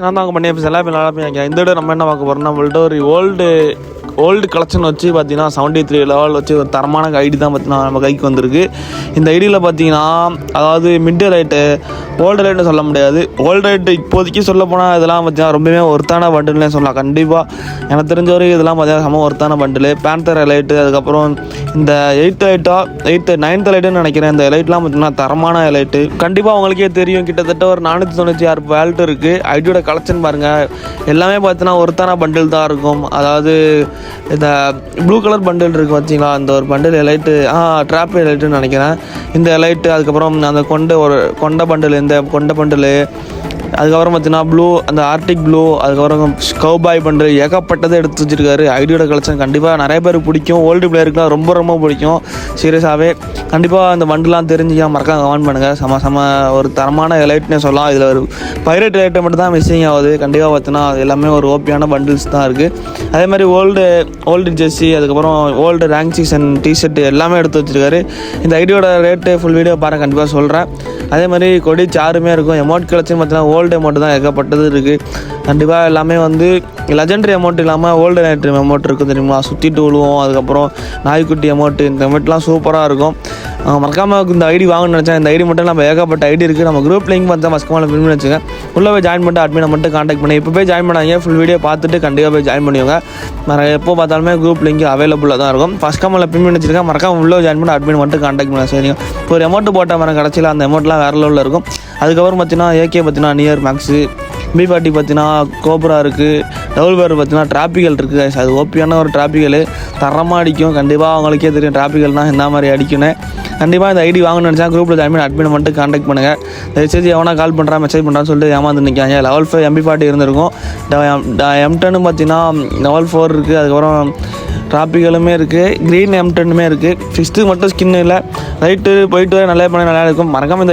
நான் தான் பண்ணி எல்லாமே நல்லா போய் இந்த விட நம்ம என்ன பார்க்க போகிறோம்னா நம்மள்ட்ட ஒரு ஓல்டு கலெக்ஷன் வச்சு பார்த்தீங்கன்னா 73 லெவல் வச்சு ஒரு தரமான ஐடி தான் பார்த்தீங்கன்னா நம்ம கைக்கு வந்திருக்கு. இந்த ஐடியில் பார்த்தீங்கன்னா அதாவது மிட் லைட்டு ஓல்டு லைட்னு சொல்ல முடியாது. ஓல்டு லைட்டு இப்போதைக்கு சொல்ல போனால் இதெல்லாம் பார்த்தீங்கன்னா ரொம்பவே ஒருத்தான பண்டில்னே சொல்லலாம். கண்டிப்பாக எனக்கு தெரிஞ்ச வரைக்கும் இதெல்லாம் பார்த்தீங்கன்னா செம்ம ஒருத்தான பண்டில். பேந்தர் லைட்டு, அதுக்கப்புறம் இந்த 9th லைட்டுன்னு நினைக்கிறேன். இந்த லைட்லாம் பார்த்தீங்கன்னா தரமான லைட்டு. கண்டிப்பாக அவங்களுக்கே தெரியும், கிட்டத்தட்ட ஒரு 496 வேல்ட் இருக்குது. ஐடியோட கலெக்ஷன் பாருங்கள், எல்லாமே பார்த்தீங்கன்னா ஒருத்தான பண்டில் தான் இருக்கும். அதாவது இந்த ப்ளூ கலர் பண்டில் இருக்குது பார்த்தீங்களா, அந்த ஒரு பண்டில் லைட்டு ட்ராப் லைட்டுன்னு நினைக்கிறேன். இந்த லைட்டு, அதுக்கப்புறம் அந்த கொண்ட பண்டில், இந்த கொண்ட பண்டில், அதுக்கப்புறம் பார்த்தீங்கன்னா ப்ளூ, அந்த ஆர்டிக் ப்ளூ, அதுக்கப்புறம் கவுபாய் பண்டில், ஏகப்பட்டதை எடுத்து வச்சுருக்காரு. ஐடியோட கலெக்ஷன் கண்டிப்பாக நிறைய பேருக்கு பிடிக்கும். ஓல்டு பிளேயருக்குலாம் ரொம்ப ரொம்ப பிடிக்கும். சீரியஸாகவே கண்டிப்பாக அந்த பண்டிலாம் தெரிஞ்சுக்கலாம், மறக்காம கமெண்ட் பண்ணுங்கள். செம ஒரு தரமான லைட்னே சொல்லலாம். இதில் ஒரு பைரேட் லைட்டை மட்டும் தான் மிஸ்ஸிங் ஆகுது. கண்டிப்பாக பார்த்தீங்கன்னா அது எல்லாமே ஒரு ஓபியான பண்டில்ஸ் தான் இருக்குது. அதே மாதிரி ஓல்டு ஜெர்சி, அதுக்கப்புறம் ஓல்டு ரேங்க் சீசன் டிஷர்ட் எல்லாமே எடுத்து வச்சுருக்காரு. இந்த ஐடியோட ரேட்டு ஃபுல் வீடியோ பாருங்கள், கண்டிப்பாக சொல்கிறேன். அதே மாதிரி கொடி சாருமே இருக்கும். எமௌண்ட் கலெக்ஷன் பார்த்தீங்கன்னா ஓல்டு அமௌண்ட் தான் ஏகப்பட்டது இருக்குது. கண்டிப்பாக எல்லாமே வந்து லெஜெண்டரி அமௌண்ட் இல்லாமல் ஓல்டு லைட்ரி அமௌண்ட் இருக்குது தெரியுமா, சுற்றிட்டு விழுவோம். அதுக்கப்புறம் நாய்க்குட்டி அமௌண்ட்டு, இந்த அமௌண்ட்லாம் சூப்பராக இருக்கும். மறக்காமல் இந்த ஐடி வாங்கணும்னு நினச்சேன். இந்த ஐடி மட்டும் நம்ம ஏகப்பட்ட ஐடி இருக்குது. நம்ம குரூப் லிங்க் பார்த்தா மஸ்கமாக ஃபில் பண்ணி வச்சுங்க. உள்ளே போய் ஜாயின் பண்ணிட்டு அட்மினை மட்டும் காண்டாக்ட் பண்ணி இப்போ போய் ஜாயின் பண்ணாங்க. ஃபுல் வீடியோ பார்த்துட்டு கண்டிப்பாக போய் ஜாயின் பண்ணுவாங்க. எப்போ பார்த்தாலுமே குரூப் லிங்க் அவைலபிளாக தான் இருக்கும். ஃபஸ்ட் கமெண்ட்டில் பின் பண்ணி வச்சுருக்கேன். மறக்காம உள்ளே ஜாயின் பண்ணி அட்மின் மட்டும் காண்டாக்ட் பண்ண சரிங்க. இப்போ ஒரு அமௌண்ட் போட்டால் மரம் கடைசியில் அந்த அமௌண்ட்லாம் வேறு லெவலில் இருக்கும். அதுக்கப்புறம் பார்த்தீங்கன்னா ஏகே பார்த்தீங்கன்னா நியர் மேக்ஸு, B40 பார்த்தீங்கன்னா கோப்ரா இருக்குது, டபுள் பேர் பார்த்தீங்கன்னா டிராபிக்கல் இருக்குது. அது ஓபியான ஒரு டிராபிக்கல், தரமாக அடிக்கும். கண்டிப்பாக அவங்களுக்கே தெரியும் டிராபிக்கல்னால் என்ன மாதிரி அடிக்கணும். கண்டிப்பாக இந்த ஐடி வாங்கணும்னு நினச்சா குரூப்பில் ஜாயின் பண்ணி அட்மின் மட்டும் காண்டாக்ட் பண்ணுங்கள். தயவுசெய்து எவனா கால் பண்ணுறான் மெசேஜ் பண்ணுறான்னு சொல்லிட்டு ஏமாந்து நிற்காங்க. லெவல் 5 MP40 இருந்திருக்கும். M10 பார்த்தீங்கன்னா லெவல் 4 இருக்குது. அதுக்கப்புறம் டிராபிக்கலுமே இருக்குது, க்ரீன் M10மே இருக்குது. 6 மட்டும் ஸ்கின் இல்லை. ரைட்டு போயிட்டு நல்லா பண்ண நல்லா இருக்கும். மறக்காமல்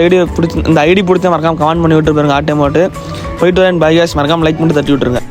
இந்த ஐடி பிடிச்சா மறக்காமல் கமெண்ட் பண்ணி விட்டு பாருங்க. ஆட்டே போட்டு போயிட்டு வரேன். பை காய்ஸ், மறக்காமல் லைக் மட்டும் தட்டி விட்டுருங்க.